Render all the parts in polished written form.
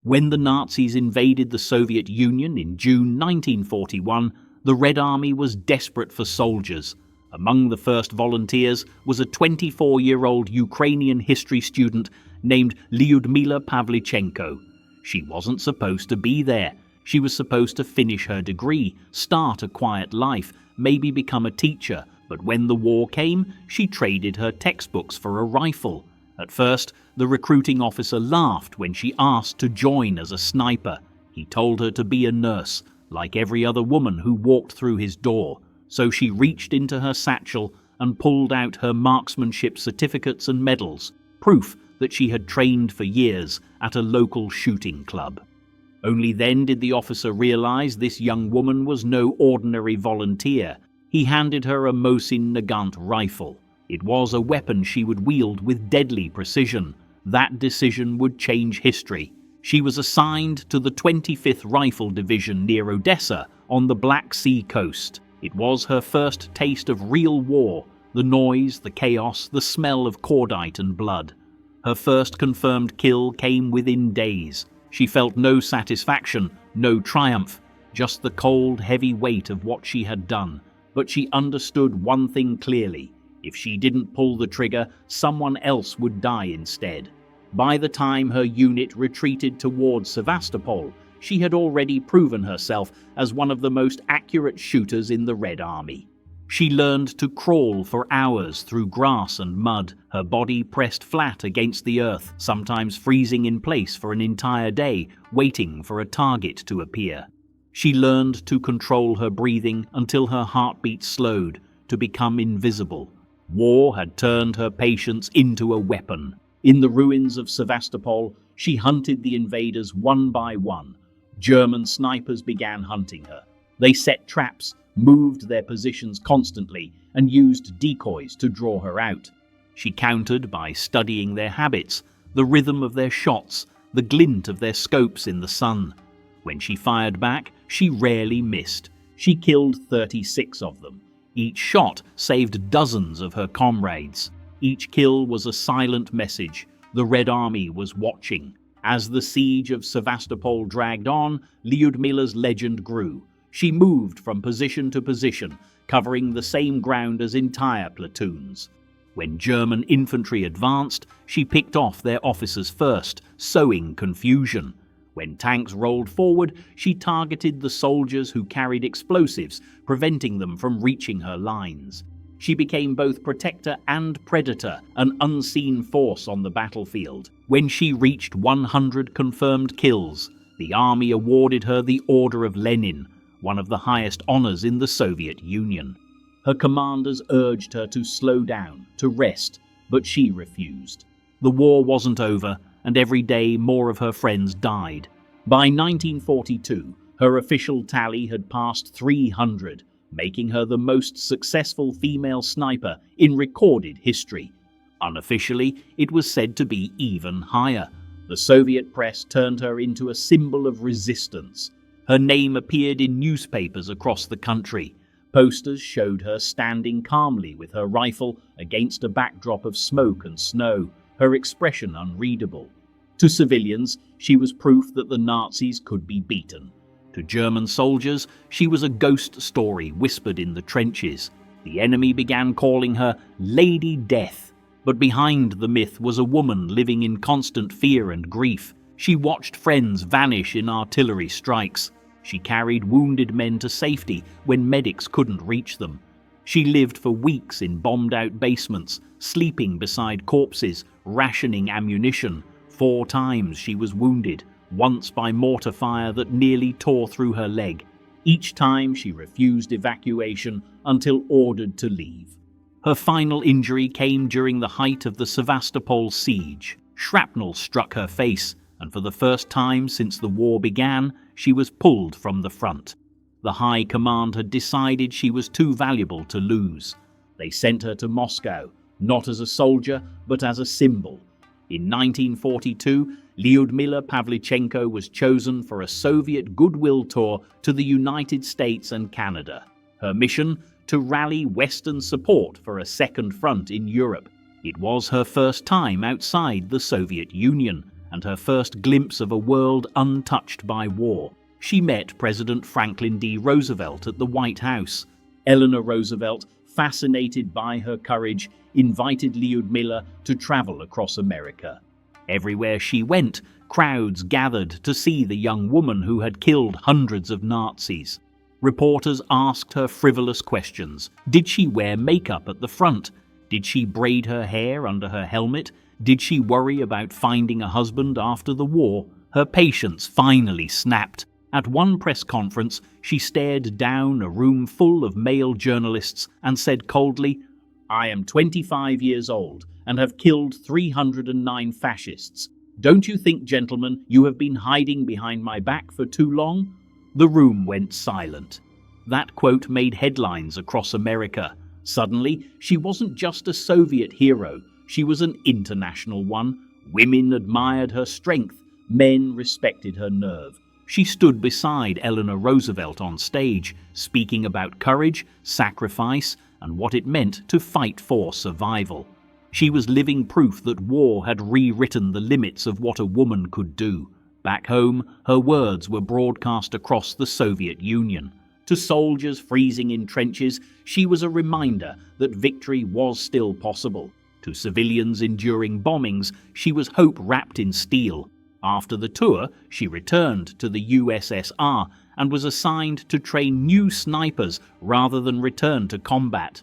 When the Nazis invaded the Soviet Union in June 1941, the Red Army was desperate for soldiers. Among the first volunteers was a 24-year-old Ukrainian history student named Lyudmila Pavlichenko. She wasn't supposed to be there. She was supposed to finish her degree, start a quiet life, maybe become a teacher, but when the war came, she traded her textbooks for a rifle. At first, the recruiting officer laughed when she asked to join as a sniper. He told her to be a nurse, like every other woman who walked through his door. So she reached into her satchel and pulled out her marksmanship certificates and medals, proof that she had trained for years at a local shooting club. Only then did the officer realize this young woman was no ordinary volunteer. He handed her a Mosin Nagant rifle. It was a weapon she would wield with deadly precision. That decision would change history. She was assigned to the 25th Rifle Division near Odessa on the Black Sea coast. It was her first taste of real war, the noise, the chaos, the smell of cordite and blood. Her first confirmed kill came within days. She felt no satisfaction, no triumph, just the cold, heavy weight of what she had done. But she understood one thing clearly. If she didn't pull the trigger, someone else would die instead. By the time her unit retreated towards Sevastopol, she had already proven herself as one of the most accurate shooters in the Red Army. She learned to crawl for hours through grass and mud, her body pressed flat against the earth, sometimes freezing in place for an entire day, waiting for a target to appear. She learned to control her breathing until her heartbeat slowed, to become invisible. War had turned her patience into a weapon. In the ruins of Sevastopol, she hunted the invaders one by one. German snipers began hunting her. They set traps, moved their positions constantly, and used decoys to draw her out. She countered by studying their habits, the rhythm of their shots, the glint of their scopes in the sun. When she fired back, she rarely missed. She killed 36 of them. Each shot saved dozens of her comrades. Each kill was a silent message. The Red Army was watching. As the siege of Sevastopol dragged on, Lyudmila's legend grew. She moved from position to position, covering the same ground as entire platoons. When German infantry advanced, she picked off their officers first, sowing confusion. When tanks rolled forward, she targeted the soldiers who carried explosives, preventing them from reaching her lines. She became both protector and predator, an unseen force on the battlefield. When she reached 100 confirmed kills, the army awarded her the Order of Lenin, one of the highest honors in the Soviet Union. Her commanders urged her to slow down, to rest, but she refused. The war wasn't over, and every day more of her friends died. By 1942, her official tally had passed 300, making her the most successful female sniper in recorded history. Unofficially, it was said to be even higher. The Soviet press turned her into a symbol of resistance. Her name appeared in newspapers across the country. Posters showed her standing calmly with her rifle against a backdrop of smoke and snow, her expression unreadable. To civilians, she was proof that the Nazis could be beaten. To German soldiers, she was a ghost story whispered in the trenches. The enemy began calling her Lady Death. But behind the myth was a woman living in constant fear and grief. She watched friends vanish in artillery strikes. She carried wounded men to safety when medics couldn't reach them. She lived for weeks in bombed-out basements, sleeping beside corpses, rationing ammunition. 4 times she was wounded, once by mortar fire that nearly tore through her leg. Each time she refused evacuation until ordered to leave. Her final injury came during the height of the Sevastopol siege. Shrapnel struck her face, and for the first time since the war began, she was pulled from the front. The High Command had decided she was too valuable to lose. They sent her to Moscow, not as a soldier, but as a symbol. In 1942, Lyudmila Pavlichenko was chosen for a Soviet goodwill tour to the United States and Canada. Her mission? To rally Western support for a second front in Europe. It was her first time outside the Soviet Union, and her first glimpse of a world untouched by war. She met President Franklin D. Roosevelt at the White House. Eleanor Roosevelt, fascinated by her courage, invited Lyudmila to travel across America. Everywhere she went, crowds gathered to see the young woman who had killed hundreds of Nazis. Reporters asked her frivolous questions. Did she wear makeup at the front? Did she braid her hair under her helmet? Did she worry about finding a husband after the war? Her patience finally snapped. At one press conference, she stared down a room full of male journalists and said coldly, "I am 25 years old and have killed 309 fascists. Don't you think, gentlemen, you have been hiding behind my back for too long?" The room went silent. That quote made headlines across America. Suddenly, she wasn't just a Soviet hero, she was an international one. Women admired her strength, men respected her nerve. She stood beside Eleanor Roosevelt on stage, speaking about courage, sacrifice, and what it meant to fight for survival. She was living proof that war had rewritten the limits of what a woman could do. Back home, her words were broadcast across the Soviet Union. To soldiers freezing in trenches, she was a reminder that victory was still possible. To civilians enduring bombings, she was hope wrapped in steel. After the tour, she returned to the USSR and was assigned to train new snipers rather than return to combat.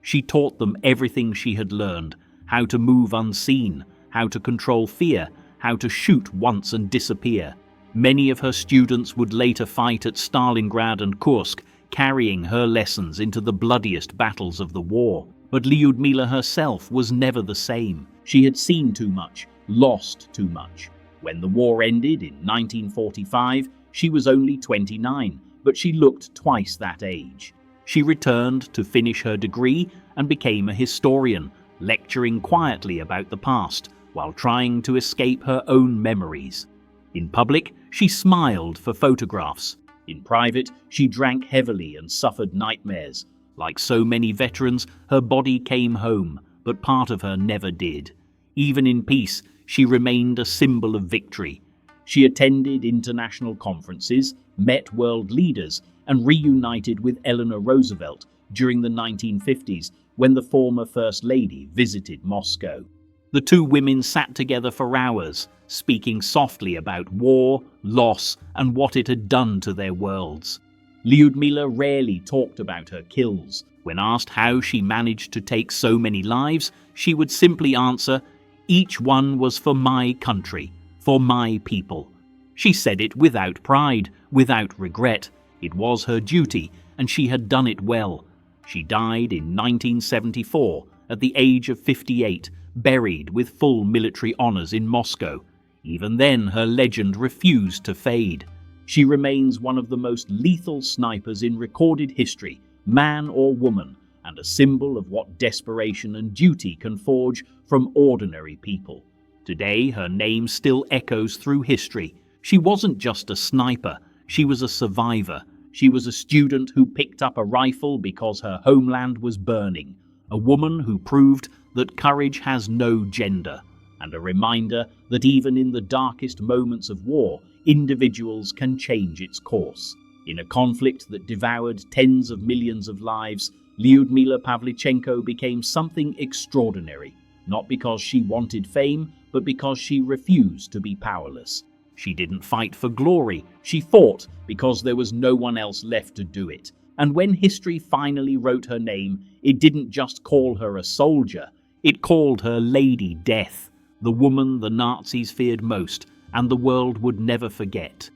She taught them everything she had learned: how to move unseen, how to control fear, how to shoot once and disappear. Many of her students would later fight at Stalingrad and Kursk, carrying her lessons into the bloodiest battles of the war. But Lyudmila herself was never the same. She had seen too much, lost too much. When the war ended in 1945, she was only 29, but she looked twice that age. She returned to finish her degree and became a historian, lecturing quietly about the past while trying to escape her own memories. In public, she smiled for photographs. In private, she drank heavily and suffered nightmares. Like so many veterans, her body came home, but part of her never did. Even in peace, she remained a symbol of victory. She attended international conferences, met world leaders, and reunited with Eleanor Roosevelt during the 1950s when the former First Lady visited Moscow. The two women sat together for hours, speaking softly about war, loss, and what it had done to their worlds. Lyudmila rarely talked about her kills. When asked how she managed to take so many lives, she would simply answer, "Each one was for my country, for my people." She said it without pride, without regret. It was her duty, and she had done it well. She died in 1974, at the age of 58, buried with full military honors in Moscow. Even then, her legend refused to fade. She remains one of the most lethal snipers in recorded history, man or woman, and a symbol of what desperation and duty can forge from ordinary people. Today, her name still echoes through history. She wasn't just a sniper, she was a survivor. She was a student who picked up a rifle because her homeland was burning, a woman who proved that courage has no gender, and a reminder that even in the darkest moments of war, individuals can change its course. In a conflict that devoured tens of millions of lives, Lyudmila Pavlichenko became something extraordinary, not because she wanted fame, but because she refused to be powerless. She didn't fight for glory, she fought because there was no one else left to do it. And when history finally wrote her name, it didn't just call her a soldier, it called her Lady Death, the woman the Nazis feared most and the world would never forget.